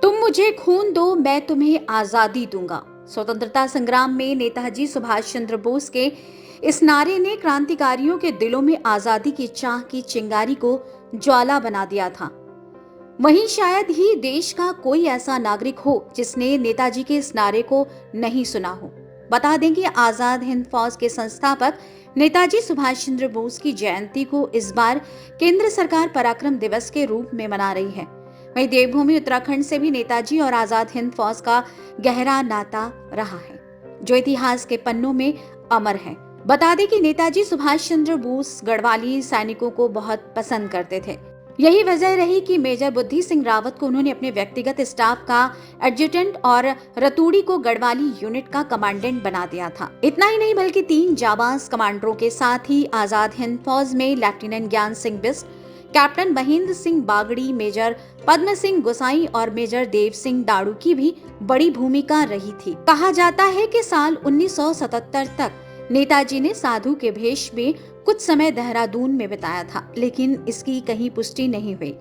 तुम मुझे खून दो, मैं तुम्हें आजादी दूंगा। स्वतंत्रता संग्राम में नेताजी सुभाष चंद्र बोस के इस नारे ने क्रांतिकारियों के दिलों में आजादी की चाह की चिंगारी को ज्वाला बना दिया था। वहीं शायद ही देश का कोई ऐसा नागरिक हो जिसने नेताजी के इस नारे को नहीं सुना हो। बता दें कि आजाद हिंद फौज के संस्थापक नेताजी सुभाष चंद्र बोस की जयंती को इस बार केंद्र सरकार पराक्रम दिवस के रूप में मना रही है। वहीं देवभूमि उत्तराखंड से भी नेताजी और आजाद हिंद फौज का गहरा नाता रहा है, जो इतिहास के पन्नों में अमर है। बता दें कि नेताजी सुभाष चंद्र बोस गढ़वाली सैनिकों को बहुत पसंद करते थे। यही वजह रही कि मेजर बुद्धि सिंह रावत को उन्होंने अपने व्यक्तिगत स्टाफ का एडजुटेंट और रतूड़ी को गढ़वाली यूनिट का कमांडेंट बना दिया था। इतना ही नहीं बल्कि 3 जाबाज कमांडरों के साथ ही आजाद हिंद फौज में लेफ्टिनेंट ज्ञान सिंह बिस्ट, कैप्टन महेंद्र सिंह बागड़ी, मेजर पद्म सिंह गोसाई और मेजर देव सिंह दाड़ू की भी बड़ी भूमिका रही थी। कहा जाता है कि साल 1977 तक नेताजी ने साधु के भेष में कुछ समय देहरादून में बिताया था, लेकिन इसकी कहीं पुष्टि नहीं हुई।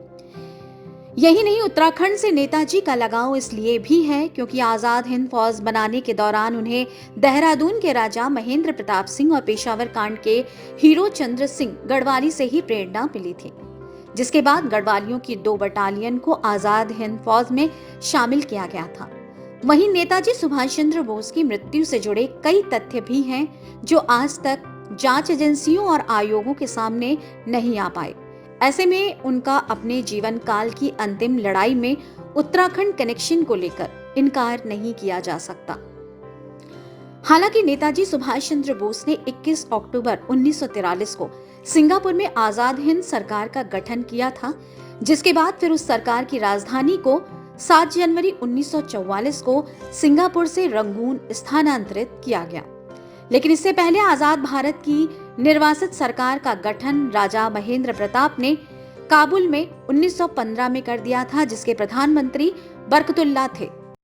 यही नहीं, उत्तराखंड से नेताजी का लगाव इसलिए भी है क्योंकि आजाद हिंद फौज बनाने के दौरान उन्हें देहरादून के राजा महेंद्र प्रताप सिंह और पेशावर कांड के हीरो चंद्र सिंह गढ़वाली से ही प्रेरणा मिली थी, जिसके बाद गढ़वालियों की 2 बटालियन को आजाद हिंद फौज में शामिल किया गया था। वहीं नेताजी सुभाष चंद्र बोस की मृत्यु से जुड़े कई तथ्य भी हैं जो आज तक जांच एजेंसियों और आयोगों के सामने नहीं आ पाए। ऐसे में उनका अपने जीवन काल की अंतिम लड़ाई में उत्तराखंड कनेक्शन को लेकर इनकार नहीं किया जा सकता। हालांकि नेताजी सुभाष चंद्र बोस ने 21 अक्टूबर 1943 को सिंगापुर में आजाद हिंद सरकार का गठन किया था, जिसके बाद फिर उस सरकार की राजधानी को 7 जनवरी 1944 को सिंगापुर से रंगून स्थानांतरित किया गया। लेकिन इससे पहले आजाद भारत की निर्वासित सरकार का गठन राजा महेंद्र प्रताप ने काबुल में 1915 में कर दिया था, जिसके प्रधानमंत्री बरकतुल्लाह थे।